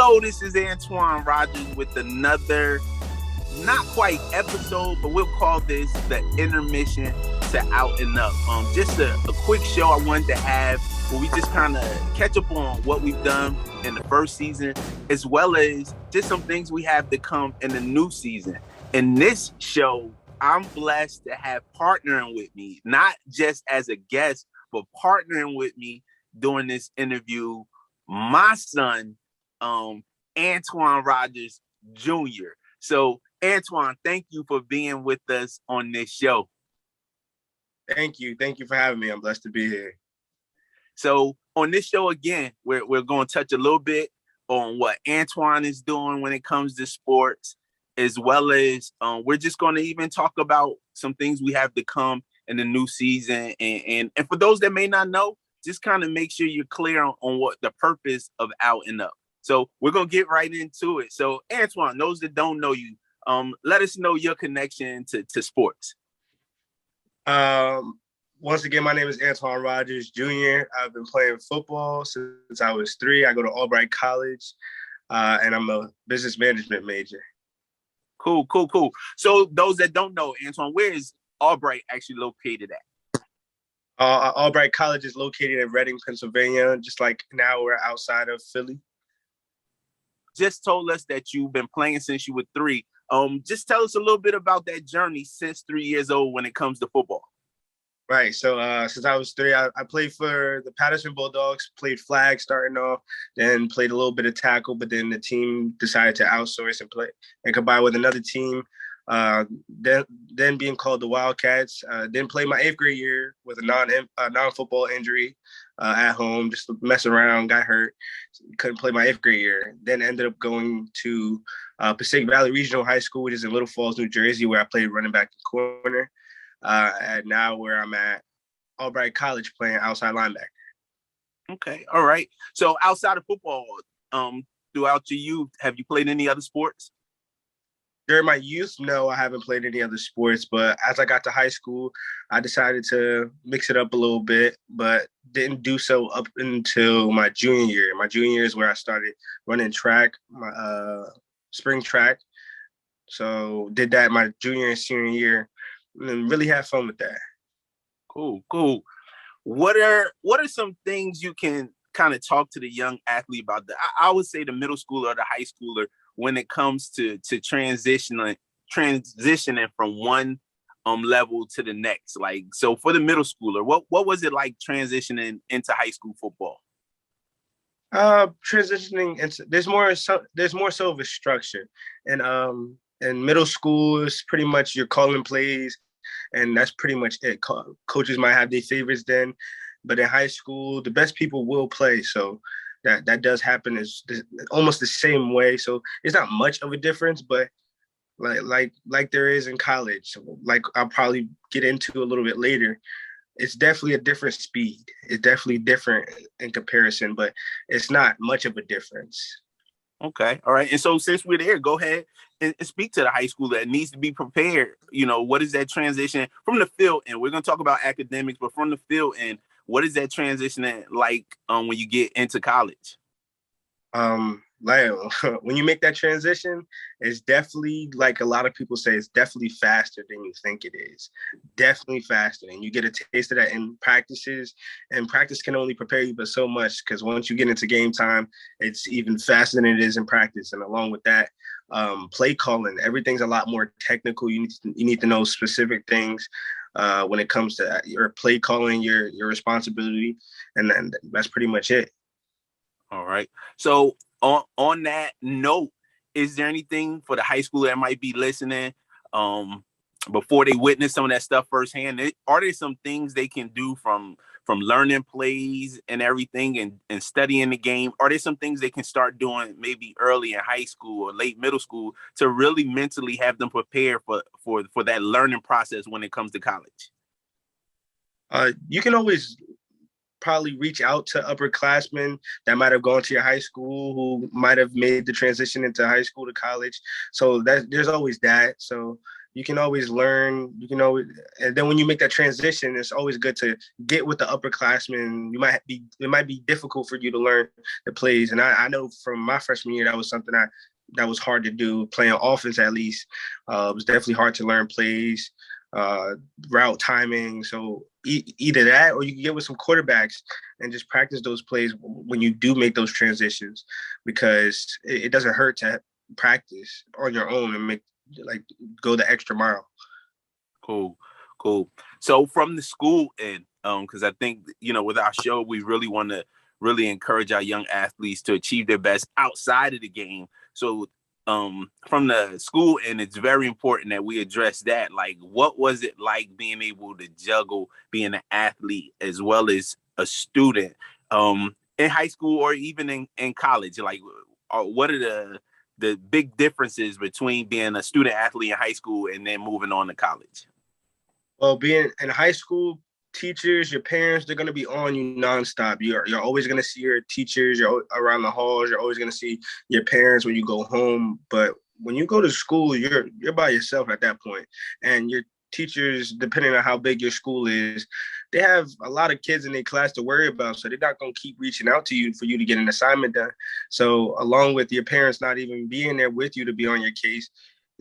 Hello, this is Antwan Rogers with another, not quite episode, but we'll call this the intermission to Out and Up. Just a quick show I wanted to have where we just kind of catch up on what we've done in the first season, as well as just some things we have to come in the new season. In this show, I'm blessed to have partnering with me, not just as a guest, but partnering with me during this interview, my son, Antwan Rogers Jr. So, Antoine, thank you for being with us on this show. Thank you. Thank you for having me. I'm blessed to be here. So, on this show, again, we're going to touch a little bit on what Antoine is doing when it comes to sports, as well as we're just going to even talk about some things we have to come in the new season. And for those that may not know, just kind of make sure you're clear on what the purpose of Out and Up. So we're going to get right into it. So Antoine, those that don't know you, let us know your connection to sports. Once again, my name is Antwan Rogers Jr. I've been playing football since I was 3. I go to Albright College, and I'm a business management major. Cool. So those that don't know, Antoine, where is Albright actually located at? Albright College is located in Reading, Pennsylvania, just like an hour outside of Philly. Just told us that you've been playing since you were 3. Just tell us a little bit about that journey since 3 years old when it comes to football. Right. So since I was 3, I played for the Patterson Bulldogs, played flag starting off, then played a little bit of tackle, but then the team decided to outsource and play and combine with another team. Then being called the Wildcats. Then played my 8th grade year with a non-football injury at home, just messing around, got hurt, couldn't play my 8th grade year. Then ended up going to Pacific Valley Regional High School, which is in Little Falls, New Jersey, where I played running back and corner. And now where I'm at Albright College playing outside linebacker. Okay, all right. So outside of football, throughout your youth, have you played any other sports? During my youth, no, I haven't played any other sports. But as I got to high school, I decided to mix it up a little bit, but didn't do so up until my junior year. My junior year is where I started running track, my spring track. So did that my junior and senior year. And really have fun with that. Cool. What are some things you can kind of talk to the young athlete about? I would say the middle schooler or the high schooler when it comes to transitioning from one level to the next. Like, so for the middle schooler, what was it like transitioning into high school football? Transitioning into there's more so of a structure, and in middle school is pretty much you're calling plays, and that's pretty much it. Coaches might have their favorites then, but in high school, the best people will play. So that does happen is almost the same way. So it's not much of a difference, but like there is in college, like I'll probably get into a little bit later. It's definitely a different speed. It's definitely different in comparison, but it's not much of a difference. Okay. All right. And so since we're there, go ahead and speak to the high school that needs to be prepared. You know, what is that transition from the field? And we're going to talk about academics, but from the field, and what is that transition like when you get into college? Like when you make that transition, it's definitely, like a lot of people say, it's definitely faster than you think it is. Definitely faster. And you get a taste of that in practices, and practice can only prepare you but so much, because once you get into game time, it's even faster than it is in practice. And along with that, play calling, everything's a lot more technical. You need to know specific things when it comes to your play calling, your responsibility, and then that's pretty much it. All right. So on that note, is there anything for the high schooler that might be listening before they witness some of that stuff firsthand? Are there some things they can do from learning plays and everything and studying the game? Are there some things they can start doing maybe early in high school or late middle school to really mentally have them prepared for that learning process when it comes to college? You can always probably reach out to upperclassmen that might have gone to your high school, who might have made the transition into high school to college. So there's always that. So you can always learn. You can always, and then when you make that transition, it's always good to get with the upperclassmen. It might be difficult for you to learn the plays, and I know from my freshman year that was something that was hard to do. Playing offense, at least, it was definitely hard to learn plays, route timing. So either that, or you can get with some quarterbacks and just practice those plays when you do make those transitions, because it doesn't hurt to practice on your own and go the extra mile. Cool. So from the school end, because I think, with our show, we really want to really encourage our young athletes to achieve their best outside of the game. So from the school end, it's very important that we address that. Like, what was it like being able to juggle being an athlete as well as a student in high school or even in college? Like, what are the big differences between being a student athlete in high school and then moving on to college? Well, being in high school, teachers, your parents, they're going to be on you nonstop. You're always going to see your teachers. You're around the halls. You're always going to see your parents when you go home. But when you go to school, you're by yourself at that point. And your teachers, depending on how big your school is, they have a lot of kids in their class to worry about. So they're not going to keep reaching out to you for you to get an assignment done. So along with your parents not even being there with you to be on your case,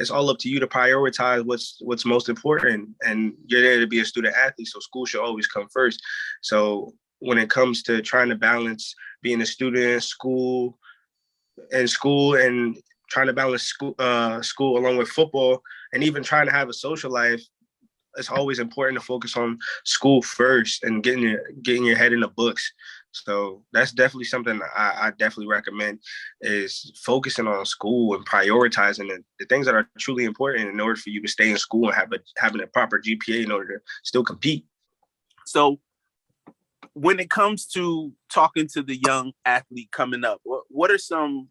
it's all up to you to prioritize what's most important. And you're there to be a student athlete, so school should always come first. So when it comes to trying to balance being a student, school, and trying to balance school along with football, and even trying to have a social life, it's always important to focus on school first and getting your head in the books. So that's definitely something I definitely recommend, is focusing on school and prioritizing the things that are truly important in order for you to stay in school and having a proper GPA in order to still compete. So when it comes to talking to the young athlete coming up, what are some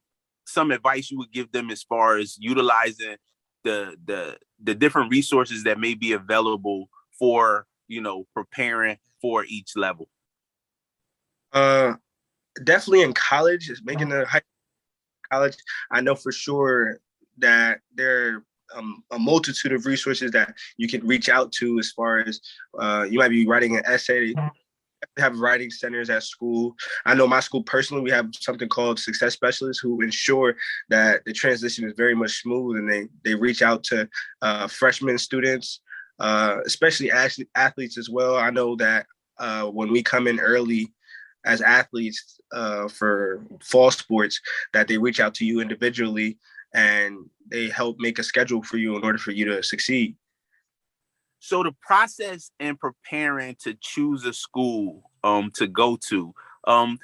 advice you would give them as far as utilizing the different resources that may be available for, preparing for each level? Definitely in college, is making the high college. I know for sure that there are a multitude of resources that you can reach out to, as far as you might be writing an essay. Have writing centers at school. I know my school personally, we have something called success specialists who ensure that the transition is very much smooth, and they reach out to freshman students, especially athletes as well. I know that when we come in early as athletes for fall sports, that they reach out to you individually and they help make a schedule for you in order for you to succeed. So the process in preparing to choose a school to go to,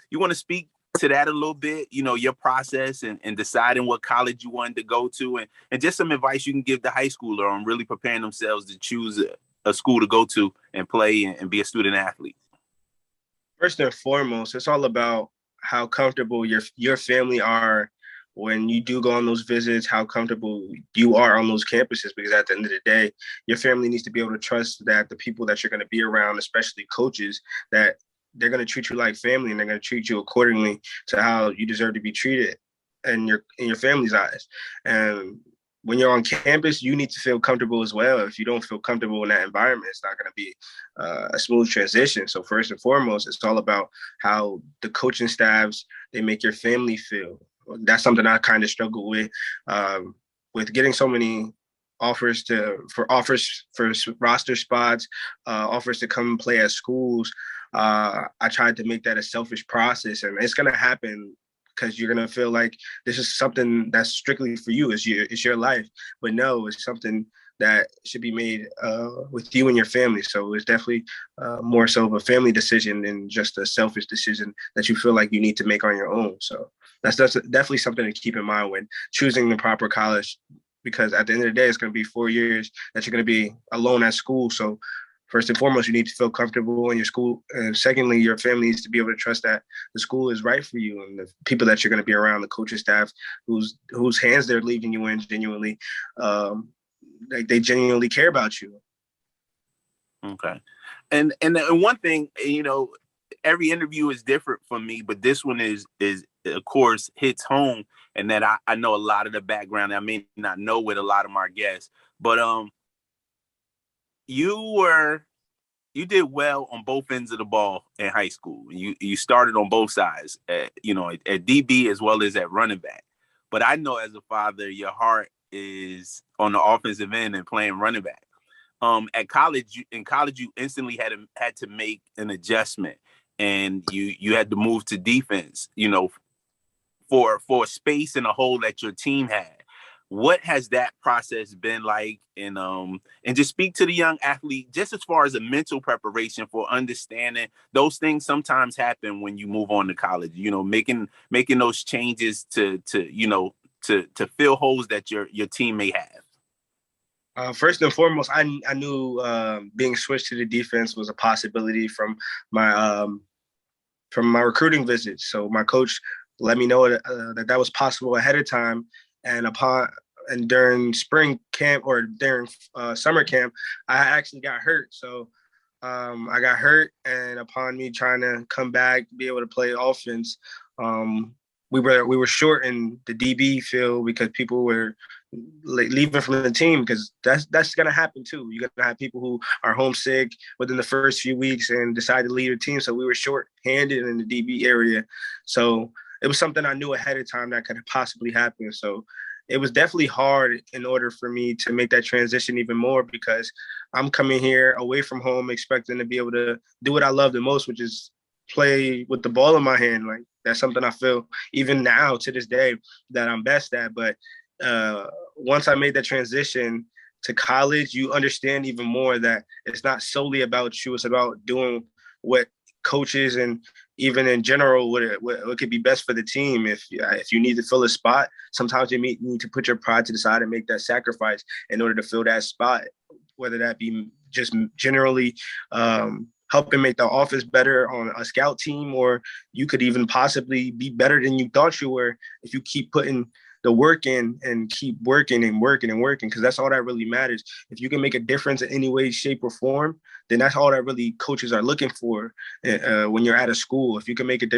you want to speak to that a little bit, your process and deciding what college you wanted to go to, and just some advice you can give the high schooler on really preparing themselves to choose a school to go to and play and be a student athlete? First and foremost, it's all about how comfortable your family are when you do go on those visits, how comfortable you are on those campuses, because at the end of the day, your family needs to be able to trust that the people that you're going to be around, especially coaches, that they're going to treat you like family, and they're going to treat you accordingly to how you deserve to be treated in your family's eyes. And when you're on campus, you need to feel comfortable as well. If you don't feel comfortable in that environment, it's not going to be a smooth transition. So first and foremost, it's all about how the coaching staffs, they make your family feel. That's something I kind of struggle with getting so many offers for roster spots, offers to come and play at schools. I tried to make that a selfish process, and it's going to happen because you're going to feel like this is something that's strictly for you. It's your life. But no, it's something that should be made with you and your family. So it's definitely more so of a family decision than just a selfish decision that you feel like you need to make on your own. So that's definitely something to keep in mind when choosing the proper college, because at the end of the day, it's going to be 4 years that you're going to be alone at school. So first and foremost, you need to feel comfortable in your school. And secondly, your family needs to be able to trust that the school is right for you, and the people that you're going to be around, the coaching staff, whose hands they're leaving you in genuinely, they genuinely care about you. Okay. And one thing, every interview is different for me, but this one is of course hits home, and that I know a lot of the background I may not know with a lot of my guests. But you did well on both ends of the ball in high school. You started on both sides, at DB as well as at running back. But I know as a father, your heart is on the offensive end and playing running back. At college, you instantly had to make an adjustment, and you had to move to defense. For space and a hole that your team had. What has that process been like? And just speak to the young athlete, just as far as a mental preparation for understanding those things sometimes happen when you move on to college. Making those changes to fill holes that your team may have. First and foremost, I knew being switched to the defense was a possibility from my recruiting visits. So my coach let me know that was possible ahead of time, and during spring camp or during summer camp, I actually got hurt. So I got hurt, and upon me trying to come back, be able to play offense, we were short in the DB field because people were leaving from the team, because that's going to happen too. You're going to have people who are homesick within the first few weeks and decide to leave the team. So we were short-handed in the DB area. So it was something I knew ahead of time that could possibly happen. So it was definitely hard in order for me to make that transition even more, because I'm coming here away from home expecting to be able to do what I love the most, which is play with the ball in my hand. Like, that's something I feel even now to this day that I'm best at. But once I made that transition to college, you understand even more that it's not solely about you. It's about doing what coaches and even in general what could be best for the team. If you need to fill a spot, sometimes you need to put your pride to the side and make that sacrifice in order to fill that spot, whether that be just generally helping make the offense better on a scout team, or you could even possibly be better than you thought you were if you keep putting the work in and keep working and working and working, because that's all that really matters. If you can make a difference in any way, shape, or form, then that's all that really coaches are looking for when you're at a school. If you can make a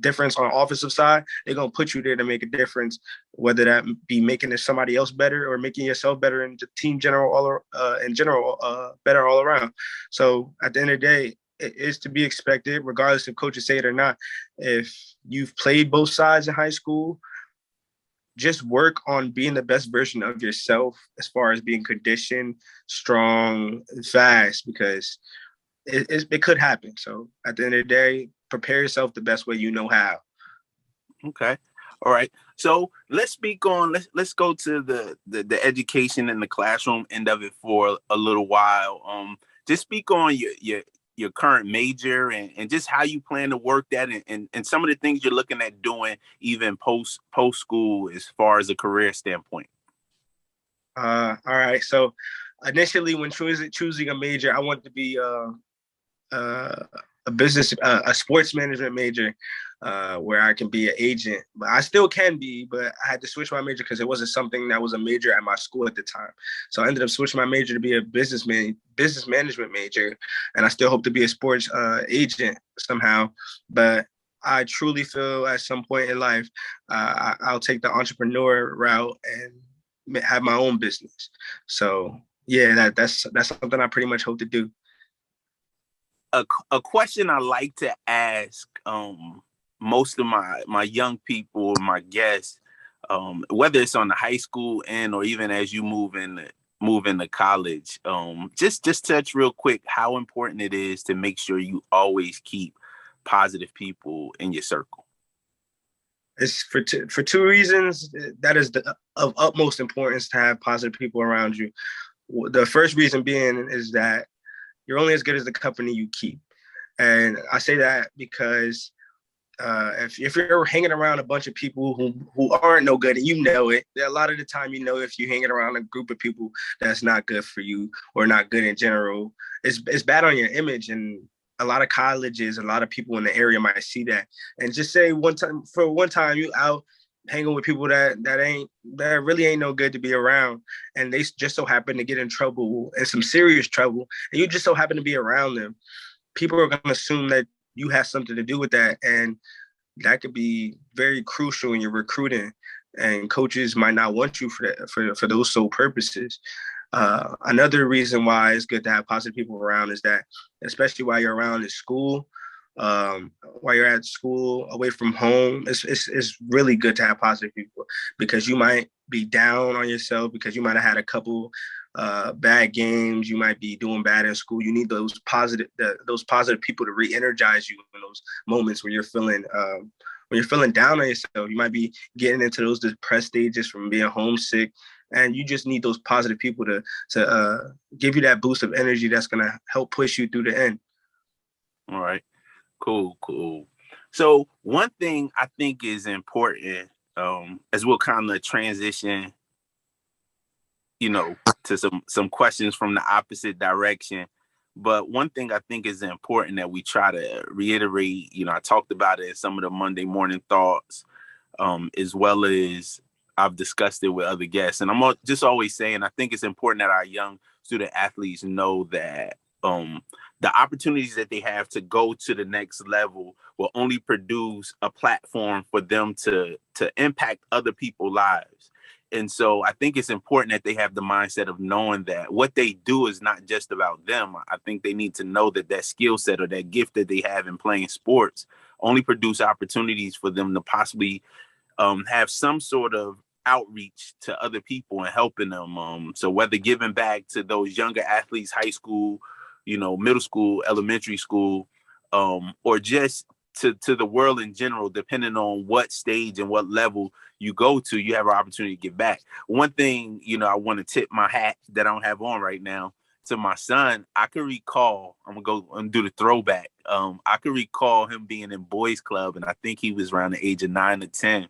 difference on the offensive side, they're going to put you there to make a difference, whether that be making somebody else better or making yourself better and the team better all around. So at the end of the day, it is to be expected, regardless if coaches say it or not. If you've played both sides in high school, just work on being the best version of yourself as far as being conditioned, strong, and fast, because it could happen. So at the end of the day, prepare yourself the best way you know how. Okay. All right. So let's go to the education and the classroom end of it for a little while. Just speak on your current major and just how you plan to work that and some of the things you're looking at doing even post school as far as a career standpoint. All right. So initially, when choosing a major, I wanted to be a sports management major, where I can be an agent. But I still can be, but I had to switch my major because it wasn't something that was a major at my school at the time. So I ended up switching my major to be a business management major, and I still hope to be a sports agent somehow. But I truly feel at some point in life, I'll take the entrepreneur route and have my own business. So yeah, that's something I pretty much hope to do. A question I like to ask most of my young people, my guests, whether it's on the high school end or even as you move into college, just touch real quick how important it is to make sure you always keep positive people in your circle. It's for two reasons. That is of utmost importance to have positive people around you. The first reason being is that you're only as good as the company you keep. And I say that because if you're hanging around a bunch of people who aren't no good, and you know it, a lot of the time, if you're hanging around a group of people that's not good for you or not good in general, it's bad on your image. And a lot of colleges, a lot of people in the area might see that and just say one time you out hanging with people that really ain't no good to be around, and they just so happen to get in trouble, and some serious trouble, and you just so happen to be around them. People are going to assume that you have something to do with that, and that could be very crucial in your recruiting. And coaches might not want you for those sole purposes. Another reason why it's good to have positive people around is that, especially while you're around in school, while you're at school, away from home, it's really good to have positive people, because you might be down on yourself because you might have had a couple bad games. You might be doing bad in school. You need those positive people to re-energize you in those moments when you're feeling down on yourself. You might be getting into those depressed stages from being homesick, and you just need those positive people to give you that boost of energy that's gonna help push you through the end. All right. Cool. So one thing I think is important, as we'll kind of transition, to some questions from the opposite direction. But one thing I think is important that we try to reiterate, I talked about it in some of the Monday morning thoughts, as well as I've discussed it with other guests. And I'm just always saying, I think it's important that our young student athletes know that the opportunities that they have to go to the next level will only produce a platform for them to impact other people's lives. And so I think it's important that they have the mindset of knowing that what they do is not just about them. I think they need to know that skill set or that gift that they have in playing sports only produce opportunities for them to possibly have some sort of outreach to other people and helping them. So whether giving back to those younger athletes, high school, middle school, elementary school, or just to the world in general, depending on what stage and what level you go to, you have an opportunity to give back. One thing, I want to tip my hat that I don't have on right now to my son. I can recall, I'm going to go and do the throwback. I can recall him being in boys club, and I think he was around the age of 9 or 10.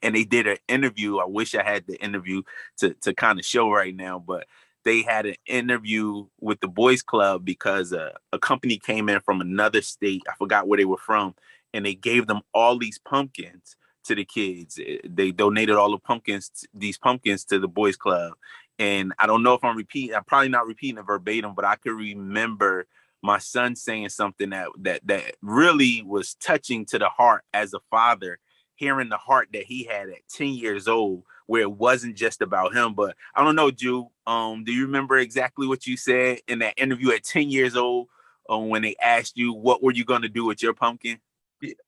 And they did an interview. I wish I had the interview to kind of show right now, but they had an interview with the boys club because a company came in from another state. I forgot where they were from. And they gave them all these pumpkins to the kids. They donated all these pumpkins to the boys club. And I don't know if I'm probably not repeating it verbatim, but I could remember my son saying something that really was touching to the heart as a father, hearing the heart that he had at 10 years old, where it wasn't just about him. But I don't know, Ju, do you remember exactly what you said in that interview at 10 years old when they asked you, what were you going to do with your pumpkin?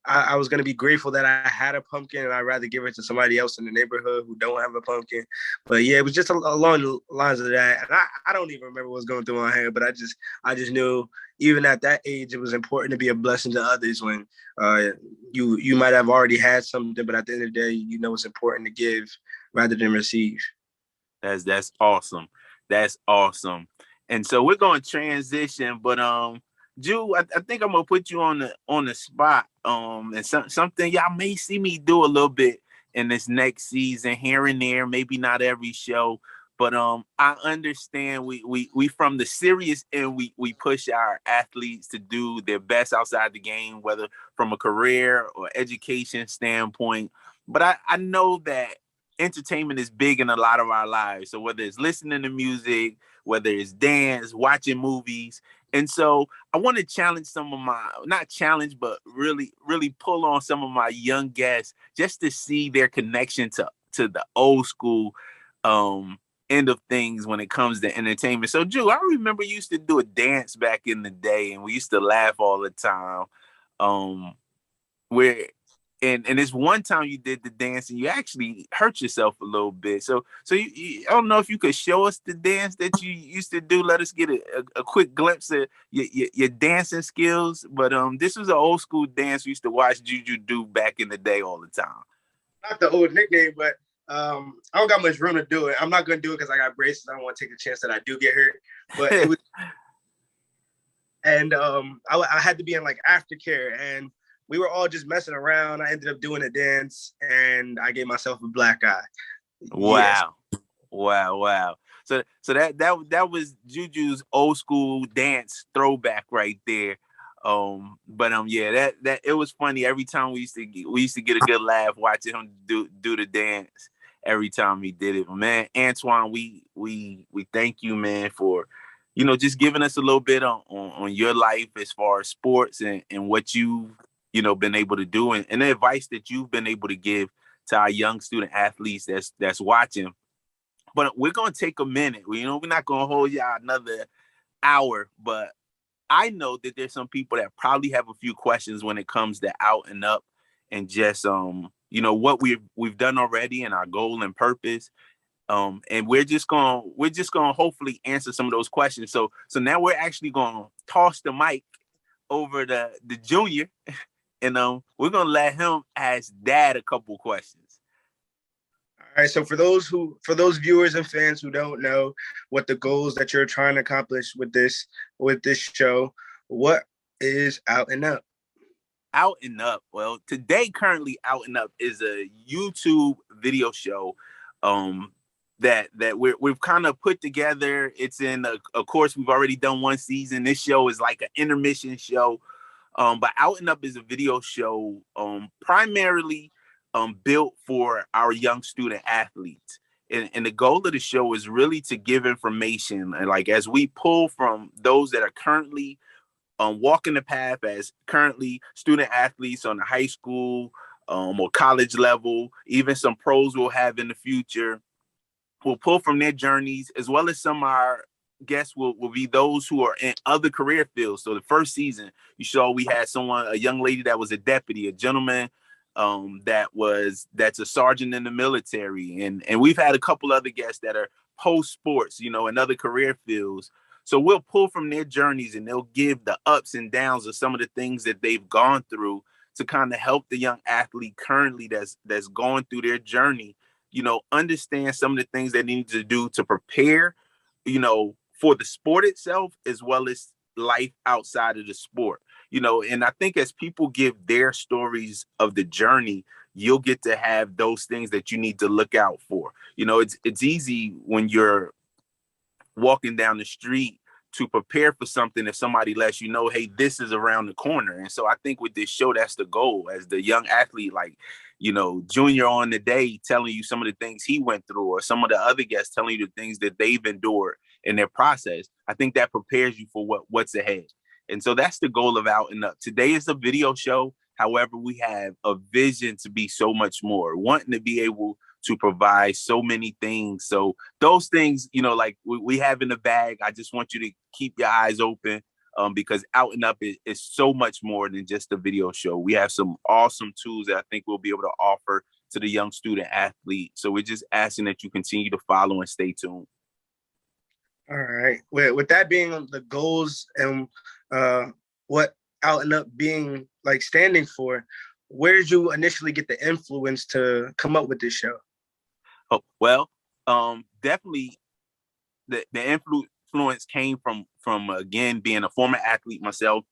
I was going to be grateful that I had a pumpkin, and I'd rather give it to somebody else in the neighborhood who don't have a pumpkin. But yeah, it was just along the lines of that. And I don't even remember what was going through my head, but I just knew even at that age, it was important to be a blessing to others when you might have already had something, but at the end of the day, it's important to give rather than receive. That's awesome. That's awesome. And so we're going to transition, but Ju, I think I'm gonna put you on the spot. And something y'all may see me do a little bit in this next season, here and there, maybe not every show, but I understand we from the serious end, we push our athletes to do their best outside the game, whether from a career or education standpoint. But I know that entertainment is big in a lot of our lives. So whether it's listening to music, whether it's dance, watching movies. And so I want to challenge not challenge, but really, really pull on some of my young guests just to see their connection to the old school end of things when it comes to entertainment. So, Ju, I remember you used to do a dance back in the day, and we used to laugh all the time. Where and it's one time you did the dance and you actually hurt yourself a little bit. So I don't know if you could show us the dance that you used to do. Let us get a quick glimpse of your dancing skills. But this was an old school dance we used to watch Juju do back in the day all the time. Not the old nickname, but I don't got much room to do it. I'm not going to do it because I got braces. I don't want to take the chance that I do get hurt. But it was, and I had to be in like aftercare, and we were all just messing around. I ended up doing a dance, and I gave myself a black eye. Wow. Yes. Wow. So that was Juju's old school dance throwback right there. But yeah, that it was funny every time we used to get a good laugh watching him do the dance every time he did it. Man, Antoine, we thank you, man, for just giving us a little bit on your life as far as sports and what you've been able to do and the advice that you've been able to give to our young student athletes that's watching. But we're gonna take a minute. We're not gonna hold y'all another hour, but I know that there's some people that probably have a few questions when it comes to Out and Up, and just what we've done already and our goal and purpose. And we're just gonna hopefully answer some of those questions. So now we're actually gonna toss the mic over the junior, and we're gonna let him ask Dad a couple questions. All right. So for those viewers and fans who don't know what the goals that you're trying to accomplish with this show, what is Out and Up? Out and Up. Well, today, currently, Out and Up is a YouTube video show that we've kind of put together. It's of course, we've already done one season. This show is like an intermission show. But Out and Up is a video show primarily built for our young student athletes. And the goal of the show is really to give information, and like as we pull from those that are currently walking the path as currently student athletes on the high school or college level, even some pros we'll have in the future. We'll pull from their journeys, as well as some of our guests will be those who are in other career fields. So the first season, you saw we had a young lady that was a deputy, a gentleman that's a sergeant in the military, and we've had a couple other guests that are post sports, in other career fields. So we'll pull from their journeys, and they'll give the ups and downs of some of the things that they've gone through to kind of help the young athlete currently that's going through their journey, understand some of the things they need to do to prepare, for the sport itself, as well as life outside of the sport. And I think as people give their stories of the journey, you'll get to have those things that you need to look out for. It's easy when you're walking down the street to prepare for something if somebody lets you know, hey, this is around the corner. And so I think with this show, that's the goal. As the young athlete, like, Junior on the day telling you some of the things he went through, or some of the other guests telling you the things that they've endured in their process, I think that prepares you for what's ahead. And so that's the goal of Out and Up. Today is a video show. However, we have a vision to be so much more, wanting to be able to provide so many things. So those things, like we have in the bag, I just want you to keep your eyes open, because Out and Up is so much more than just a video show. We have some awesome tools that I think we'll be able to offer to the young student athlete. So we're just asking that you continue to follow and stay tuned. All right. With that being the goals and what Out and Up being like standing for, where did you initially get the influence to come up with this show? Oh, well, definitely the influence came from again, being a former athlete myself,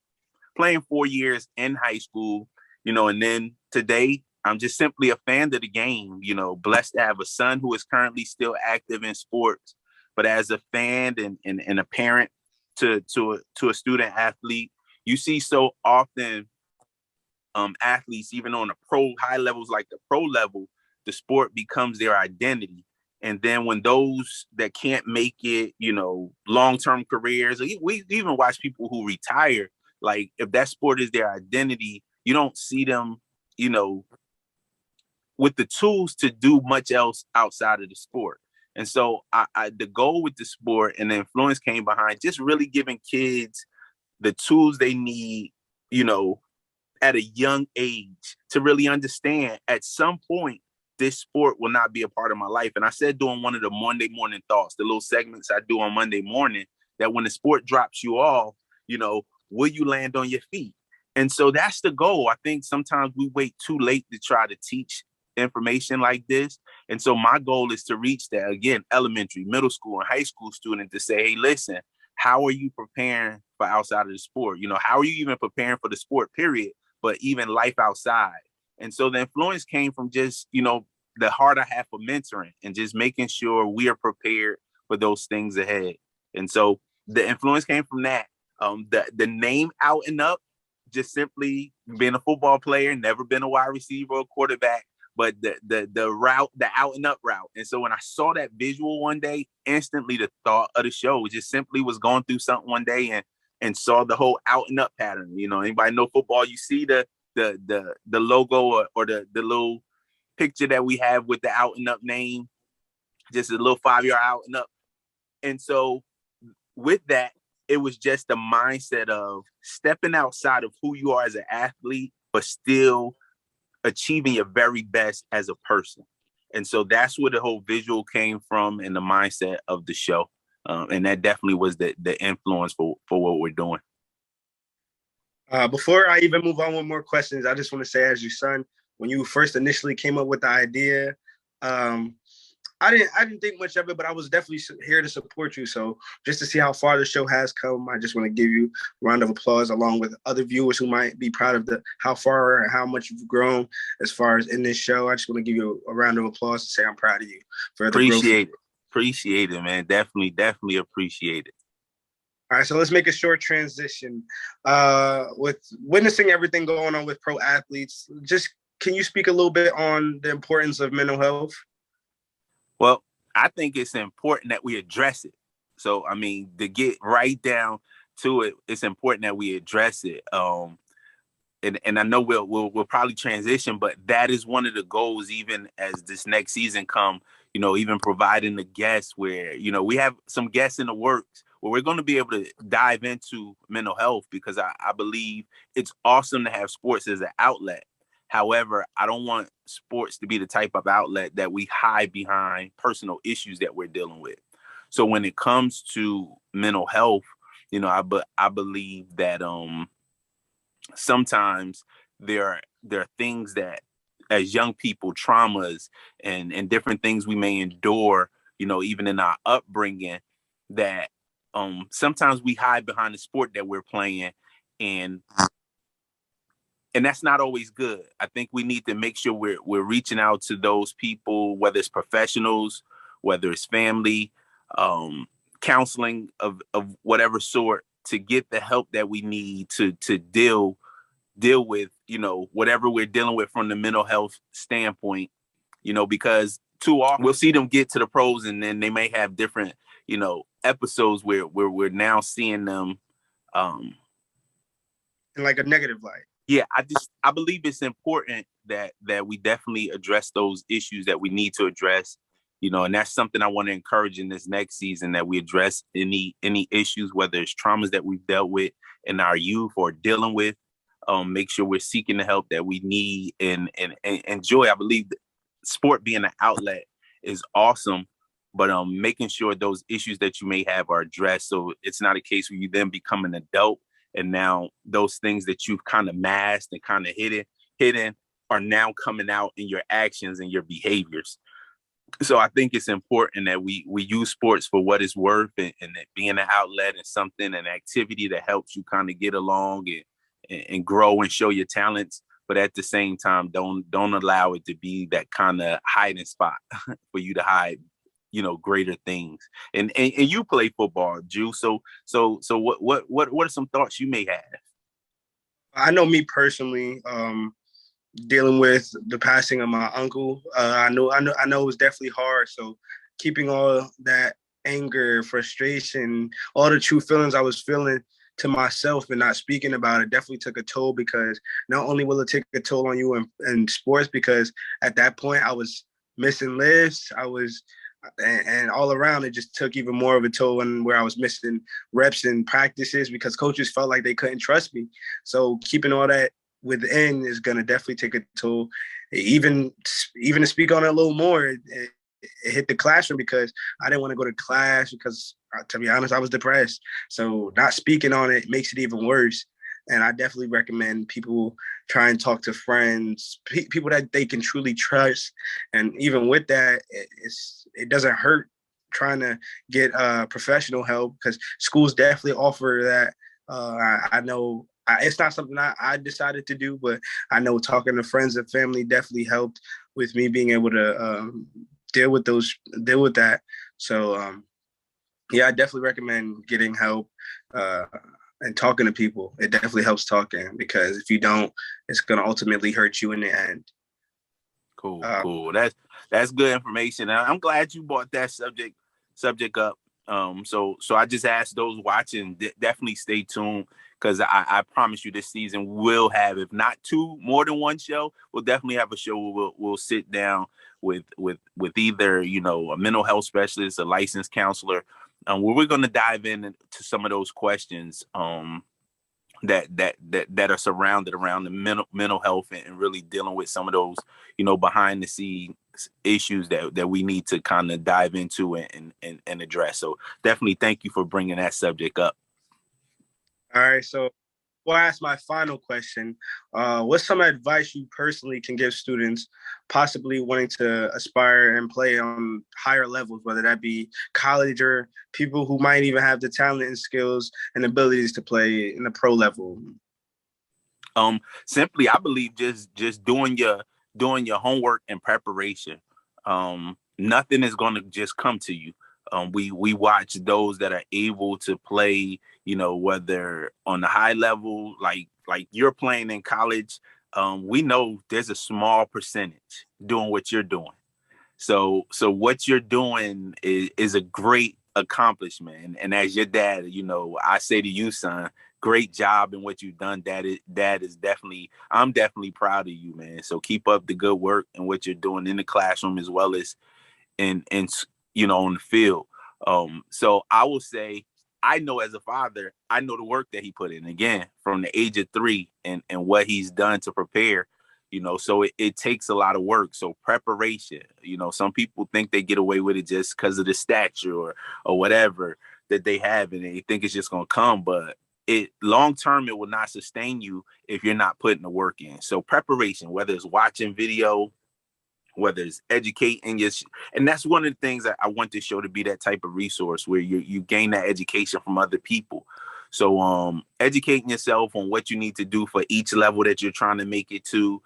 playing 4 years in high school, and then today I'm just simply a fan of the game, blessed to have a son who is currently still active in sports. But as a fan and a parent to a student athlete, you see so often athletes, even on the high levels, like the pro level, the sport becomes their identity. And then when those that can't make it, long-term careers, we even watch people who retire, like if that sport is their identity, you don't see them, with the tools to do much else outside of the sport. And so the goal with the sport and the influence came behind just really giving kids the tools they need, at a young age, to really understand at some point this sport will not be a part of my life. And I said during one of the Monday morning thoughts, the little segments I do on Monday morning, that when the sport drops you off, will you land on your feet? And so that's the goal. I think sometimes we wait too late to try to teach information like this. And so my goal is to reach that, again, elementary, middle school, and high school student, to say, hey, listen, how are you preparing for outside of the sport? How are you even preparing for the sport, period, but even life outside? And so the influence came from just, the heart I have for mentoring and just making sure we are prepared for those things ahead. And so the influence came from that. The name Out and Up, just simply being a football player, never been a wide receiver or quarterback, but the route, the Out and Up route. And so when I saw that visual one day, instantly the thought of the show just simply was going through something one day and saw the whole Out and Up pattern. Anybody know football? You see the logo or the little picture that we have with the Out and Up name. just a little 5-yard out and up. And so with that, it was just the mindset of stepping outside of who you are as an athlete, but still achieving your very best as a person. And so that's where the whole visual came from and the mindset of the show. And that definitely was the influence for what we're doing. Before I even move on with more questions, I just want to say, as your son, when you first initially came up with the idea, I didn't think much of it, but I was definitely here to support you. So just to see how far the show has come, I just want to give you a round of applause, along with other viewers who might be proud of how far and how much you've grown as far as in this show. I just want to give you a round of applause to say I'm proud of you for the growth. Appreciate it, man. Definitely appreciate it. All right, so let's make a short transition. With witnessing everything going on with pro athletes, just can you speak a little bit on the importance of mental health? Well, I think it's important that we address it. So, I mean, to get right down to it, it's important that we address it. And I know we'll probably transition, but that is one of the goals, even as this next season come, even providing the guests where, we have some guests in the works where we're going to be able to dive into mental health, because I believe it's awesome to have sports as an outlet. However, I don't want sports to be the type of outlet that we hide behind personal issues that we're dealing with. So when it comes to mental health, I believe that sometimes there are things that, as young people, traumas and different things we may endure, even in our upbringing, that sometimes we hide behind the sport that we're playing, and that's not always good. I think we need to make sure we're reaching out to those people, whether it's professionals, whether it's family, counseling of whatever sort, to get the help that we need to deal with, whatever we're dealing with from the mental health standpoint, because too often we'll see them get to the pros, and then they may have different, episodes where we're now seeing them in like a negative light. Yeah, I believe it's important that we definitely address those issues that we need to address, and that's something I want to encourage in this next season, that we address any issues, whether it's traumas that we've dealt with in our youth or dealing with. Make sure we're seeking the help that we need and enjoy. I believe sport being an outlet is awesome, but making sure those issues that you may have are addressed, so it's not a case where you then become an adult and now those things that you've kind of masked and kind of hidden are now coming out in your actions and your behaviors. So I think it's important that we use sports for what it's worth, and that being an outlet and something, an activity that helps you kind of get along and grow and show your talents. But at the same time, don't allow it to be that kind of hiding spot for you to hide, greater things. And you play football, Ju. So what are some thoughts you may have? I know me personally, dealing with the passing of my uncle, I know it was definitely hard. So keeping all that anger, frustration, all the true feelings I was feeling to myself and not speaking about it definitely took a toll, because not only will it take a toll on you in sports, because at that point I was missing lifts, and all around it just took even more of a toll, and where I was missing reps and practices because coaches felt like they couldn't trust me. So keeping all that within is going to definitely take a toll. Even to speak on it a little more, it hit the classroom, because I didn't want to go to class because, to be honest, I was depressed. So not speaking on it makes it even worse. And I definitely recommend people try and talk to friends, people that they can truly trust. And even with that, it doesn't hurt trying to get professional help, because schools definitely offer that. I know it's not something I decided to do, but I know talking to friends and family definitely helped with me being able to deal with that. So yeah, I definitely recommend getting help and talking to people. It definitely helps talking, because if you don't, it's going to ultimately hurt you in the end. Cool. That's good information. I'm glad you brought that subject up. So I just asked those watching, definitely stay tuned, because I promise you this season we'll have, if not more than one show, we'll definitely have a show where we'll sit down with either, a mental health specialist, a licensed counselor, where we're going to dive into some of those questions that are surrounded around the mental health, and really dealing with some of those, behind the scenes issues that we need to kind of dive into and address. So definitely thank you for bringing that subject up. All right, so before I ask my final question, what's some advice you personally can give students possibly wanting to aspire and play on higher levels, whether that be college or people who might even have the talent and skills and abilities to play in the pro level? Simply, I believe just doing your homework and preparation. Nothing is going to just come to you. We watch those that are able to play, whether on the high level, like you're playing in college. We know there's a small percentage doing what you're doing. So what you're doing is a great accomplishment. And as your dad, I say to you, son, great job in what you've done. I'm definitely proud of you, man. So keep up the good work and what you're doing in the classroom, as well as in on the field. So I will say, I know as a father, I know the work that he put in, again, from the age of 3, and what he's done to prepare, so it takes a lot of work. So preparation, some people think they get away with it just because of the stature or whatever that they have, and they think it's just going to come. But long term, it will not sustain you if you're not putting the work in. So preparation, whether it's watching video, whether it's educating and that's one of the things that I want this show to be, that type of resource where you gain that education from other people. So educating yourself on what you need to do for each level that you're trying to make it to.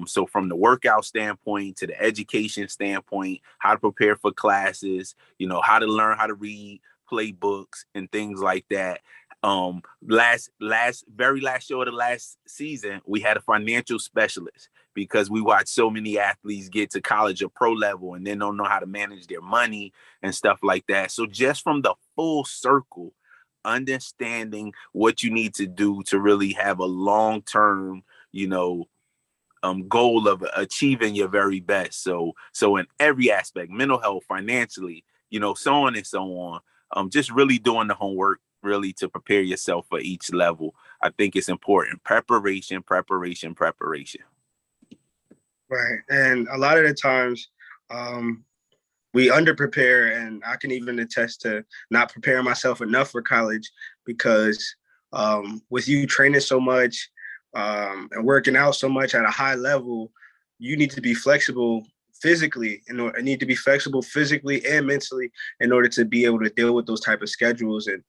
So from the workout standpoint to the education standpoint, how to prepare for classes, how to learn how to read playbooks and things like that. Very last show of the last season, we had a financial specialist, because we watch so many athletes get to college or pro level and then don't know how to manage their money and stuff like that. So just from the full circle, understanding what you need to do to really have a long-term, goal of achieving your very best. So in every aspect, mental health, financially, so on and so on, just really doing the homework, really, to prepare yourself for each level. I think it's important. Preparation. Right. And a lot of the times we underprepare, and I can even attest to not preparing myself enough for college, because with you training so much and working out so much at a high level, you need to be flexible physically, and mentally in order to be able to deal with those type of schedules. And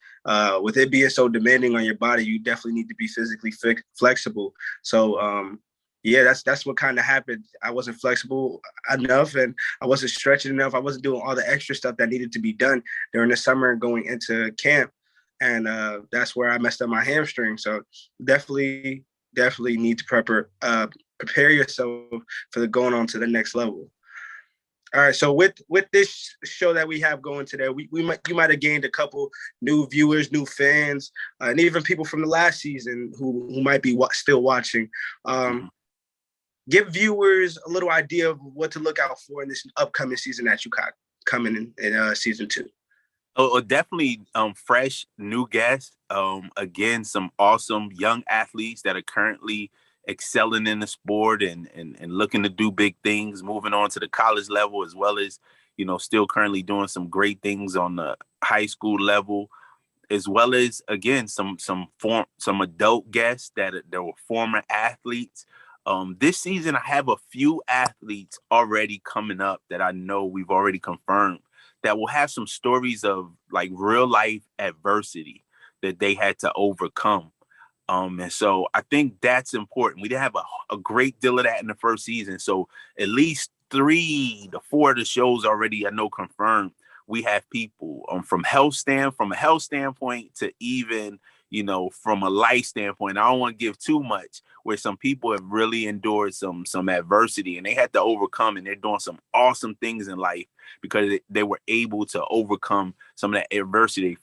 with it being so demanding on your body, you definitely need to be physically flexible. So yeah, that's what kind of happened. I wasn't flexible enough, and I wasn't stretching enough. I wasn't doing all the extra stuff that needed to be done during the summer and going into camp. And that's where I messed up my hamstring. So definitely need to prepare yourself for the going on to the next level. All right, so with this show that we have going today, you might have gained a couple new viewers, new fans, and even people from the last season who might be still watching. Give viewers a little idea of what to look out for in this upcoming season that you got coming in season 2. Oh, definitely fresh new guests. Again, some awesome young athletes that are currently excelling in the sport and looking to do big things, moving on to the college level, as well as, still currently doing some great things on the high school level, as well as, again, some adult guests that were former athletes. This season, I have a few athletes already coming up that I know we've already confirmed that will have some stories of like real life adversity that they had to overcome. And so I think that's important. We didn't have a great deal of that in the first season. So at least 3 to 4 of the shows already, I know, confirmed. We have people from a health standpoint to even, from a life standpoint. I don't want to give too much, where some people have really endured some adversity and they had to overcome, and they're doing some awesome things in life because they were able to overcome some of that adversity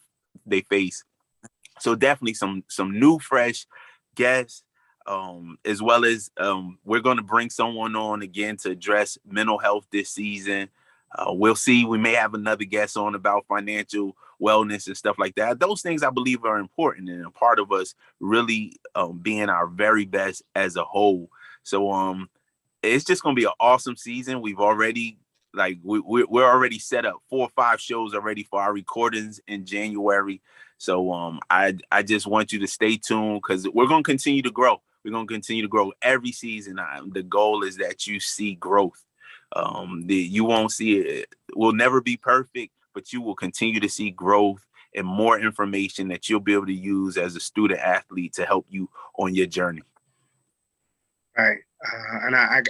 they face. So definitely some new fresh guests. as well as we're going to bring someone on again to address mental health this season. We'll see. We may have another guest on about financial wellness and stuff like that. Those things I believe are important and a part of us really being our very best as a whole. So it's just going to be an awesome season. We've already we're already set up 4 or 5 shows already for our recordings in January. So I just want you to stay tuned because we're going to continue to grow. We're going to continue to grow every season. The goal is that you see growth. You won't see it. We'll never be perfect, but you will continue to see growth and more information that you'll be able to use as a student athlete to help you on your journey. Right. And I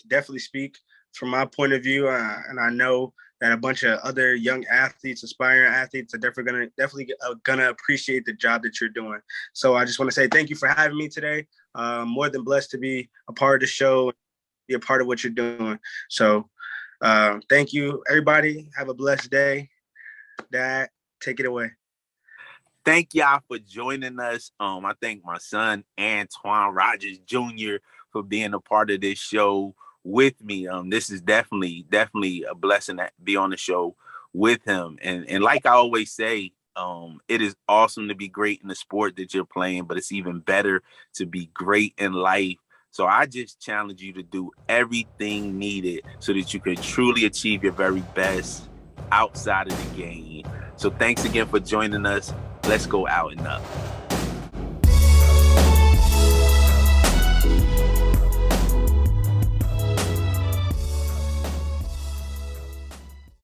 definitely speak from my point of view. And I know that a bunch of other young athletes, aspiring athletes are definitely gonna appreciate the job that you're doing. So I just want to say thank you for having me today. More than blessed to be a part of the show, be a part of what you're doing. So thank you, everybody. Have a blessed day. Dad, take it away. Thank y'all for joining us. I thank my son, Antwan Rogers Jr. for being a part of this show with me. This is definitely a blessing to be on the show with him. And like I always say, it is awesome to be great in the sport that you're playing, but it's even better to be great in life. So I just challenge you to do everything needed so that you can truly achieve your very best outside of the game. So thanks again for joining us. Let's go out and up.